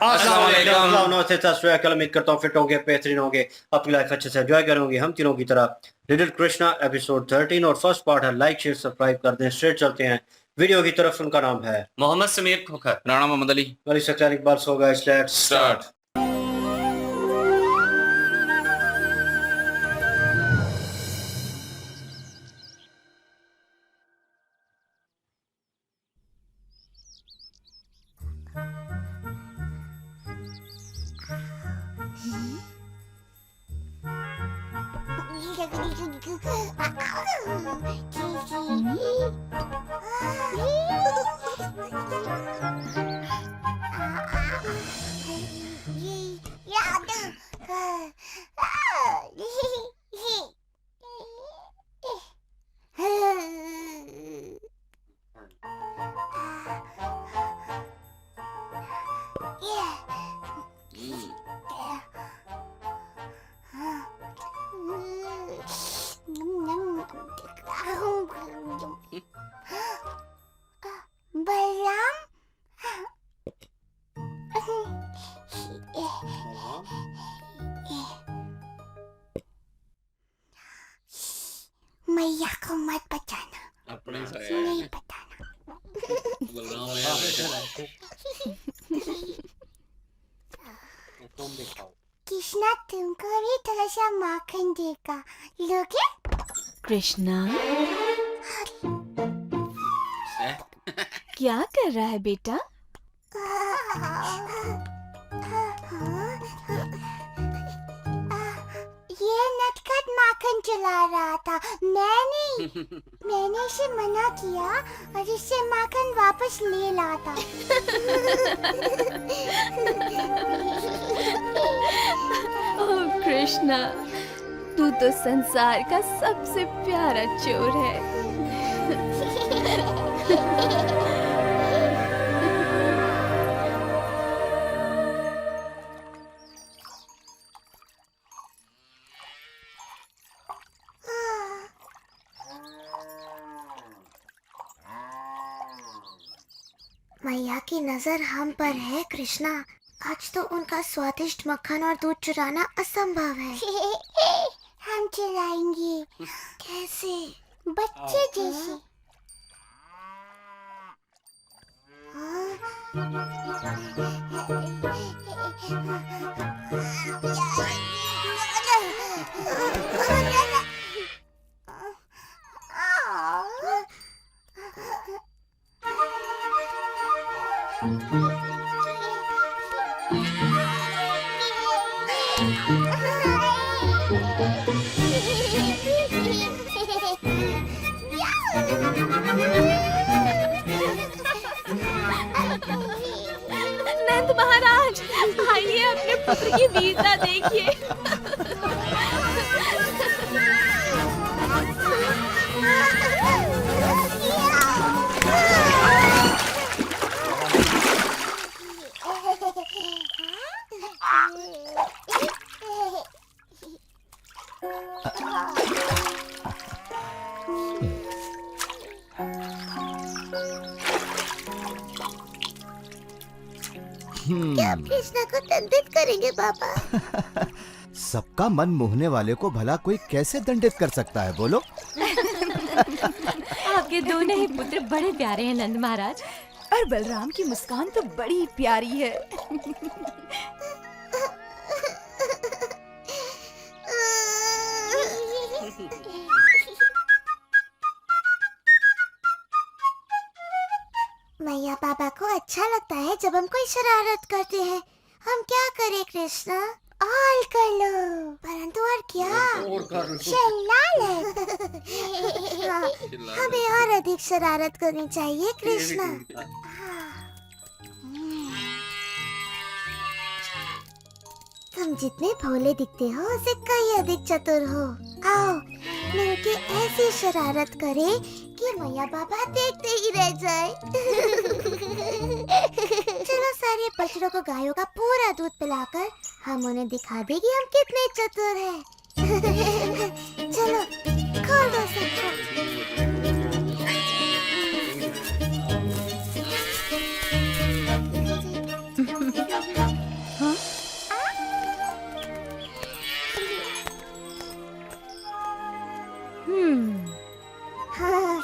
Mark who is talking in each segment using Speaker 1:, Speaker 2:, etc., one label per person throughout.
Speaker 1: अस्सलाम वालेकुम। उम्मीद करता हूँ फिट होंगे, बेहतरीन होंगे, अपनी लाइफ अच्छे से एंजॉय करेंगे हम तीनों की तरह। लिटिल कृष्णा एपिसोड 13 और फर्स्ट पार्ट है। लाइक शेयर सब्सक्राइब कर दें। स्ट्रेट चलते हैं वीडियो की तरफ। उनका नाम है
Speaker 2: Mohammad Sameer Khokhar,
Speaker 3: Rana Mohammad Ali.
Speaker 1: Wali Sakran Iqbal. So guys let's
Speaker 3: start.
Speaker 4: Balram, मैया को मत बताना,
Speaker 3: अपने
Speaker 4: नहीं बताना। कृष्णा तुमको भी थोड़ा सा माखन देगा, लोगे?
Speaker 5: कृष्णा क्या कर रहा है बेटा?
Speaker 4: ये नटखट माखन चला रहा था, मैं नहीं। मैंने इसे मना किया और इससे माखन वापस ले लाता।
Speaker 5: ओह कृष्णा, तू तो संसार का सबसे प्यारा चोर है।
Speaker 4: मैया की नजर हम पर है कृष्णा। आज तो उनका स्वादिष्ट मक्खन और दूध चुराना असंभव है। हम चुराएंगे। कैसे? बच्चे जैसे।
Speaker 5: नंद महाराज, आइए अपने पुत्र की वीरता देखिए।
Speaker 4: क्या कृष्णा को दंडित करेंगे पापा?
Speaker 6: सबका मन मोहने वाले को भला कोई कैसे दंडित कर सकता है, बोलो?
Speaker 5: आपके दोनों ही पुत्र बड़े प्यारे हैं नंद महाराज, और बलराम की मुस्कान तो बड़ी प्यारी है।
Speaker 4: मैया पापा को अच्छा लगता है जब हम कोई शरारत करते हैं। हम क्या करें कृष्णा? और कर लो, परंतु और क्या? शरारत। हमें और अधिक शरारत करनी चाहिए कृष्णा। तुम जितने भोले दिखते हो उससे कई अधिक चतुर हो। आओ मिलके ऐसी शरारत करें कि मैया बाबा देखते ही रह जाए। चलो सारे बछड़ों को गायों का पूरा दूध पिलाकर हम उन्हें दिखा दें कि हम कितने चतुर हैं। चलो खोल दो सबको।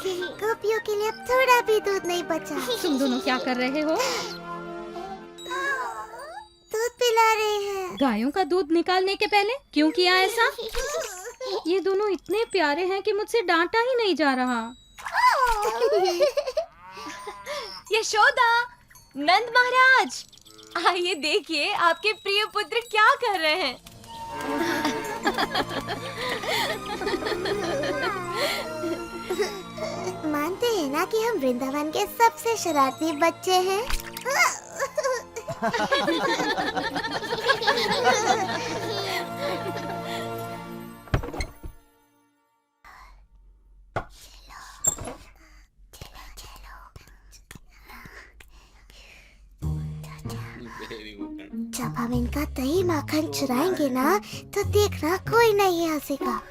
Speaker 4: गोपियों के लिए अब थोड़ा भी दूध नहीं बचा।
Speaker 5: तुम दोनों क्या कर रहे हो?
Speaker 4: दूध पिला रहे हैं।
Speaker 5: गायों का दूध निकालने के पहले क्यों किया ऐसा? ये दोनों इतने प्यारे हैं कि मुझसे डांटा ही नहीं जा रहा।
Speaker 2: यशोदा, नंद महाराज, आइए देखिए आपके प्रिय पुत्र क्या कर रहे हैं।
Speaker 4: मानते हैं ना कि हम वृंदावन के सबसे शरारती बच्चे हैं। जब हम इनका दही माखन चुराएंगे ना, तो देखना कोई नहीं हंसेगा।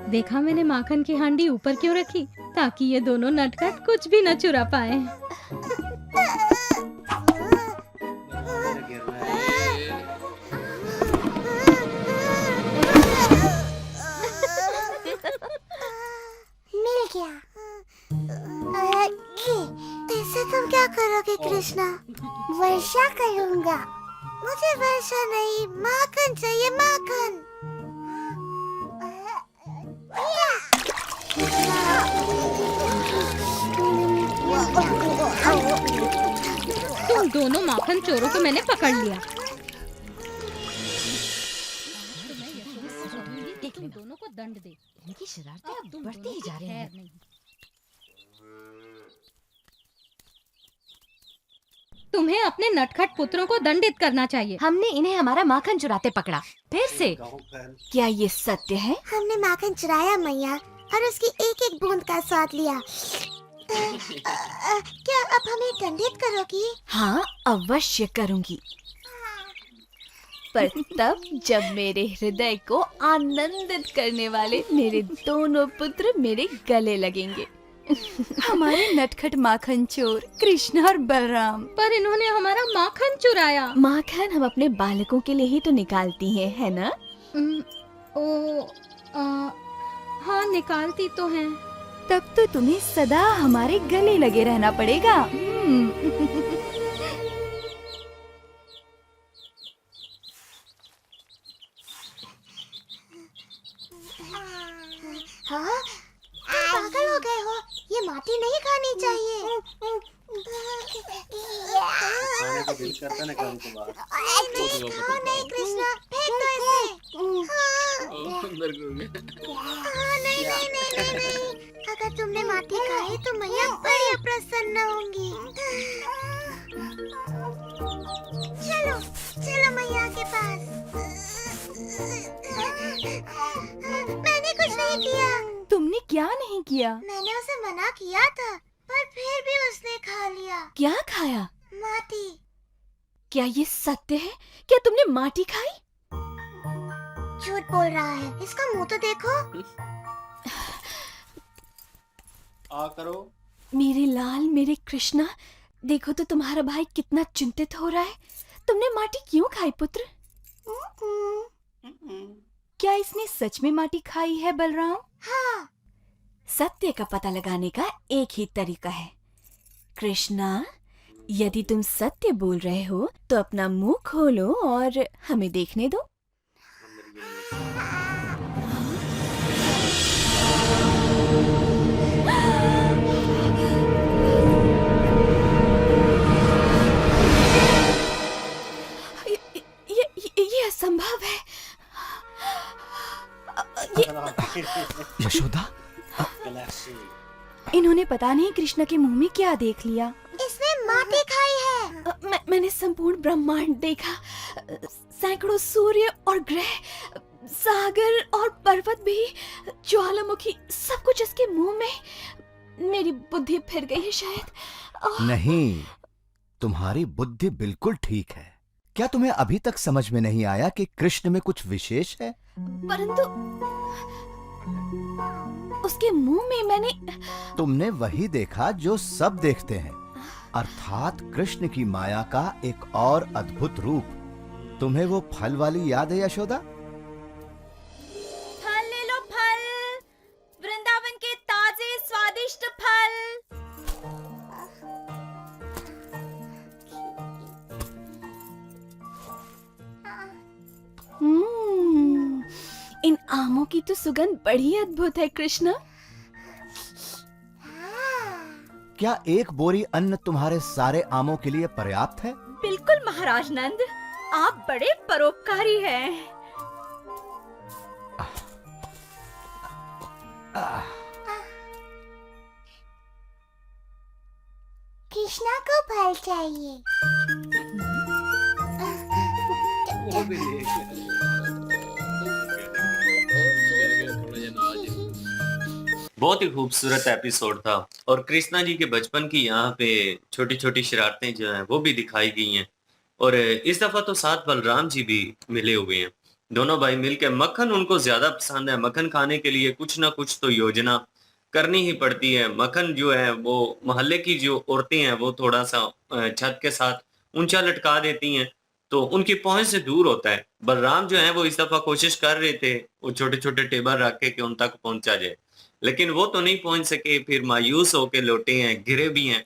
Speaker 5: देखा मैंने माखन की हांडी ऊपर क्यों रखी? ताकि ये दोनों नटखट कुछ भी न चुरा पाए।
Speaker 4: मिल गया। इससे तुम क्या करोगे कृष्णा? वर्षा करूंगा। मुझे वर्षा नहीं, माखन चाहिए, माखन।
Speaker 5: तुम दोनों माखन चोरों को मैंने पकड़ लिया। तुम दोनों को दंड दे।
Speaker 2: इनकी शरारतें अब बढ़ती ही जा रही हैं।
Speaker 5: तुम्हें अपने नटखट पुत्रों को दंडित करना चाहिए।
Speaker 2: हमने इन्हें हमारा माखन चुराते पकड़ा, फिर से। क्या ये सत्य है?
Speaker 4: हमने माखन चुराया मैया, और उसकी एक एक बूंद का स्वाद लिया। क्या अब हमें दंडित करोगी?
Speaker 2: हाँ, अवश्य करूंगी, पर तब जब मेरे हृदय को आनंदित करने वाले मेरे दोनों पुत्र मेरे गले लगेंगे।
Speaker 5: हमारे नटखट माखन चोर कृष्ण और बलराम, पर इन्होंने हमारा माखन चुराया।
Speaker 2: माखन हम अपने बालकों के लिए ही तो निकालती हैं, है ना?
Speaker 5: हाँ, निकालती तो हैं।
Speaker 2: तब तो तुम्हें सदा हमारे गले लगे रहना पड़ेगा।
Speaker 4: हाँ? तुम पागल हो गए हो? ये माटी नहीं खानी चाहिए।
Speaker 1: खाने का दिल करता ना कभी कभार।
Speaker 4: खाओ नहीं कृष्णा, फेंक दो इसे। हाँ, नहीं नहीं नहीं नहीं। अगर तुमने माटी खाई तो मैया बड़ी प्रसन्न होंगी। चलो चलो मैया के पास। मैंने कुछ नहीं किया।
Speaker 2: तुमने क्या नहीं किया?
Speaker 4: मैंने उसे मना किया था, पर फिर भी उसने खा लिया।
Speaker 2: क्या खाया?
Speaker 4: माटी।
Speaker 2: क्या ये सत्य है? क्या तुमने माटी खाई?
Speaker 4: झूठ बोल रहा है, इसका मुंह तो देखो।
Speaker 1: आ करो।
Speaker 2: मेरे लाल, मेरे कृष्णा, देखो तो तुम्हारा भाई कितना चिंतित हो रहा है। तुमने माटी क्यों खाई पुत्र? क्या इसने सच में माटी खाई है बलराम?
Speaker 4: हाँ।
Speaker 2: सत्य का पता लगाने का एक ही तरीका है। कृष्णा, यदि तुम सत्य बोल रहे हो तो अपना मुंह खोलो और हमें देखने दो। ये असंभव है।
Speaker 6: यशोदा,
Speaker 2: इन्होंने पता नहीं कृष्ण के मुंह में क्या देख लिया।
Speaker 4: इसने माटी खाई है।
Speaker 2: मैंने संपूर्ण ब्रह्मांड देखा, सैकड़ों सूर्य और ग्रह, सागर और पर्वत भी, ज्वालामुखी, सब कुछ इसके मुंह में। मेरी बुद्धि फिर गई है शायद।
Speaker 6: नहीं, तुम्हारी बुद्धि बिल्कुल ठीक है। क्या तुम्हें अभी तक समझ में नहीं आया कि कृष्ण में कुछ विशेष है?
Speaker 2: परंतु उसके मुंह में मैंने
Speaker 6: तुमने वही देखा जो सब देखते हैं, अर्थात कृष्ण की माया का एक और अद्भुत रूप। तुम्हें वो फल वाली याद है यशोदा?
Speaker 2: फल ले लो, फल, वृंदावन के ताजे स्वादिष्ट फल। इन आमों की तो सुगंध बड़ी अद्भुत है कृष्ण।
Speaker 6: क्या एक बोरी अन्न तुम्हारे सारे आमों के लिए पर्याप्त है?
Speaker 2: बिल्कुल महाराज नंद, आप बड़े परोपकारी हैं।
Speaker 4: कृष्णा को फल चाहिए।
Speaker 1: बहुत ही खूबसूरत एपिसोड था और कृष्णा जी के बचपन की यहाँ पे छोटी छोटी शरारतें जो हैं वो भी दिखाई गई हैं। और इस दफा तो साथ बलराम जी भी मिले हुए हैं। दोनों भाई मिलकर, मक्खन उनको ज्यादा पसंद है। मक्खन खाने के लिए कुछ ना कुछ तो योजना करनी ही पड़ती है। मक्खन जो है वो मोहल्ले की जो औरतें हैं वो थोड़ा सा छत के साथ ऊंचा लटका देती हैं तो उनकी पहुंच से दूर होता है। बलराम जो है वो इस दफा कोशिश कर रहे थे वो छोटे छोटे टेबल रख के कि उन तक पहुंचा जाए, लेकिन वो तो नहीं पहुंच सके। फिर मायूस होके लौटे हैं, गिरे भी हैं।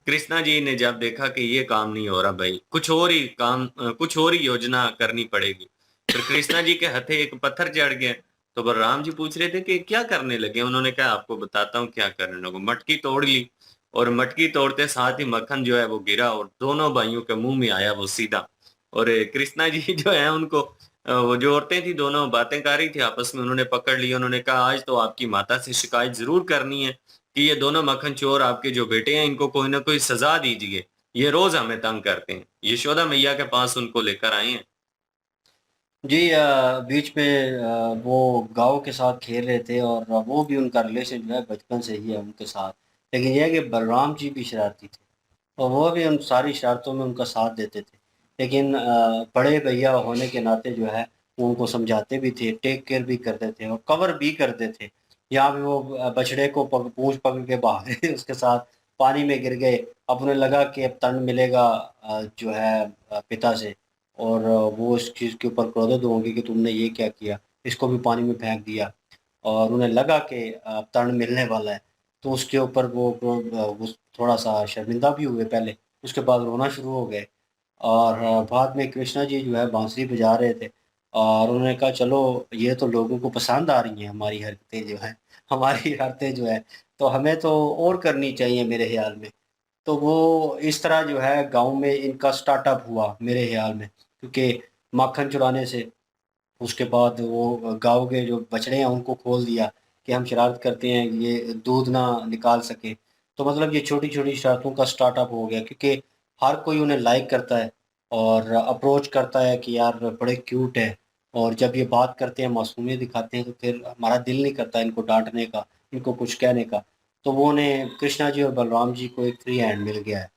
Speaker 1: कृष्णा जी ने जब देखा कि ये काम नहीं हो रहा भाई, कुछ और ही योजना करनी पड़ेगी। फिर कृष्णा जी के हथे एक पत्थर चढ़ गया तो बलराम जी पूछ रहे थे कि क्या करने लगे। उन्होंने कहा आपको बताता हूँ क्या करने लगे। मटकी तोड़ ली और मटकी तोड़ते साथ ही मक्खन जो है वो गिरा और दोनों भाइयों के मुंह में आया वो सीधा। और कृष्णा जी जो है उनको वो जो औरतें थी दोनों बातें कर रही थी आपस में, उन्होंने पकड़ लिया। उन्होंने कहा आज तो आपकी माता से शिकायत जरूर करनी है कि ये दोनों मक्खन चोर आपके जो बेटे हैं इनको कोई ना कोई सजा दीजिए, ये रोज हमें तंग करते हैं। यशोदा मैया के पास उनको लेकर आए हैं। जी बीच में वो गाँव के साथ खेल रहे थे और वो भी उनका रिलेशन जो है बचपन से ही है उनके साथ। लेकिन यह है कि बलराम जी भी शरारती थे और वो भी उन सारी शरारतों में उनका साथ देते थे। लेकिन बड़े भैया होने के नाते जो है वो उनको समझाते भी थे, टेक केयर भी करते थे और कवर भी करते थे। यहाँ पे वो बछड़े को पूंछ पकड़ के भागे उसके साथ पानी में गिर गए। अब उन्हें लगा कि अब दंड मिलेगा जो है पिता से, और वो इस चीज़ के ऊपर क्रोधित होंगे कि तुमने ये क्या किया, इसको भी पानी में फेंक दिया। और उन्हें लगा कि अब दंड मिलने वाला है तो उसके ऊपर वो थोड़ा सा शर्मिंदा भी हुए पहले, उसके बाद रोना शुरू हो गए। और बाद में कृष्णा जी जो है बांसुरी बजा रहे थे और उन्होंने कहा चलो ये तो लोगों को पसंद आ रही हैं हमारी हरकतें जो हैं, हमारी हरकतें जो है तो हमें तो और करनी चाहिए मेरे ख्याल में। तो वो इस तरह जो है गाँव में इनका स्टार्टअप हुआ मेरे ख्याल में, क्योंकि माखन चुराने से उसके बाद वो गाँव के जो बछड़े हैं उनको खोल दिया कि हम शरारत करते हैं ये दूध ना निकाल सके। तो मतलब ये छोटी-छोटी शरारतों का स्टार्टअप हो गया, क्योंकि हर कोई उन्हें लाइक करता है और अप्रोच करता है कि यार बड़े क्यूट हैं। और जब ये बात करते हैं, मासूमियत दिखाते हैं तो फिर हमारा दिल नहीं करता इनको डाँटने का, इनको कुछ कहने का। तो वो उन्हें कृष्णा जी और बलराम जी को एक फ्री हैंड मिल गया है।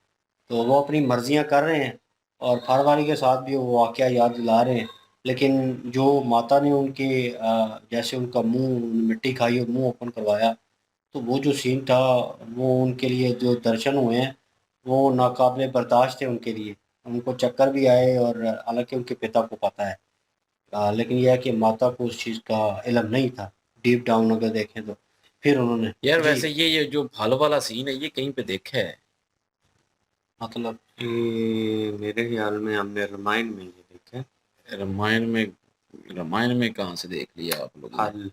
Speaker 1: तो वो अपनी मर्ज़ियाँ कर रहे हैं और घरवाली के साथ भी वो वाक़या याद दिला रहे हैं। लेकिन जो माता ने उनके जैसे उनका मुँह मिट्टी खाई और मुँह ओपन करवाया, तो वो जो सीन था, वो उनके लिए जो दर्शन हुए हैं, वो नाक़ाबिले बर्दाश्त थे उनके लिए। उनको चक्कर भी आए और हालाँकि उनके पिता को पता है। लेकिन ये है कि माता को उस चीज़ का इल्म नहीं था, डीप डाउन अगर देखें तो। फिर उन्होंने
Speaker 3: यार
Speaker 1: जी,
Speaker 3: वैसे ये जो फल वाला सीन है ये कहीं पे देखा है?
Speaker 1: मतलब ये मेरे ख़्याल में हमने रामायण में ये देखा है।
Speaker 3: रामायण में कहाँ से देख लिया आप लोगों ने?
Speaker 1: फल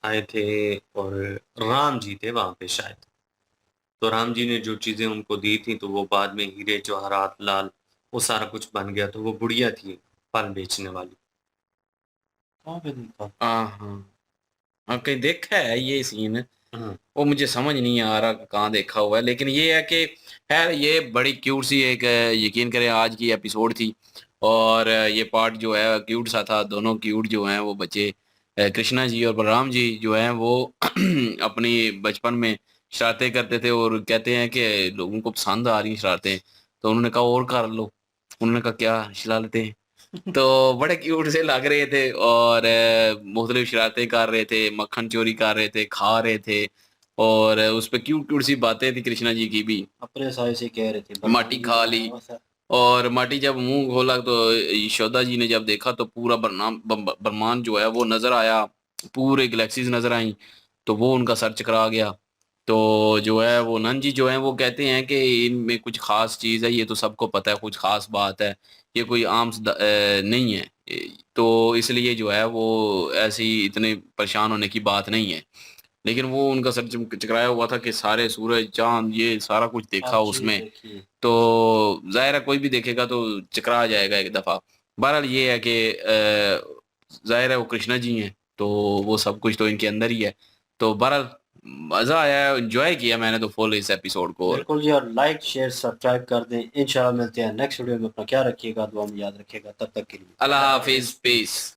Speaker 1: आए थे और राम जी थे वहाँ पे शायद। तो राम जी ने जो चीज़ें उनको दी थी तो वो बाद में हीरे जवाहरात लाल वो सारा कुछ बन गया। तो वो बुढ़िया थी फल बेचने वाली। कहाँ पे देखा?
Speaker 3: हाँ हाँ, कहीं देखा है ये सीन।
Speaker 1: हाँ,
Speaker 3: वो मुझे समझ नहीं आ रहा कि कहाँ देखा हुआ है, लेकिन ये है कि खैर ये बड़ी क्यूट सी एक यकीन करें आज की एपिसोड थी और ये पार्ट जो है क्यूट सा था। दोनों क्यूट जो हैं वो बच्चे, कृष्णा जी और बलराम जी जो हैं वो अपनी बचपन में शरारतें करते थे और कहते हैं कि लोगों को पसंद आ रही हैं शरारतें, तो उन्होंने कहा और कर लो। उन्होंने कहा क्या शरारतें, तो बड़े क्यूट से लग रहे थे और मुख्तलिफ शरारतें कर रहे थे, मक्खन चोरी कर रहे थे, खा रहे थे और उस पे क्यूट क्यूट सी बातें थी कृष्णा जी की भी।
Speaker 1: अपने साइज से कह रहे थे
Speaker 3: माटी खा ली और माटी जब मुंह खोला तो यशोदा जी ने जब देखा तो पूरा ब्रह्मांड जो है वो नजर आया, पूरे गैलेक्सीज नजर आई, तो वो उनका सर चकरा गया। तो जो है वो नंद जी जो है वो कहते हैं कि इनमें कुछ खास चीज़ है, ये तो सबको पता है, कुछ खास बात है, ये कोई आम नहीं है। तो इसलिए जो है वो ऐसी इतने परेशान होने की बात नहीं है। लेकिन वो उनका सर चकराया हुआ था कि सारे सूरज चांद ये सारा कुछ देखा
Speaker 1: आप चीज़
Speaker 3: उसमें,
Speaker 1: देखिए।
Speaker 3: तो ज़ाहिर है कोई भी देखेगा तो चकरा जाएगा एक दफ़ा। बहरहाल ये है कि ज़ाहिर है वो कृष्णा जी हैं, तो वो सब कुछ तो इनके अंदर ही है। तो बहरहाल मज़ा आया, एंजॉय किया मैंने तो फुल इस एपिसोड को।
Speaker 1: बिल्कुल जी, और लाइक शेयर सब्सक्राइब कर दें। इंशाल्लाह मिलते हैं नेक्स्ट वीडियो में। अपना क्या रखिएगा, दुआ में याद रखिएगा। तब तक के लिए
Speaker 3: अल्लाह हाफिज़, पीस।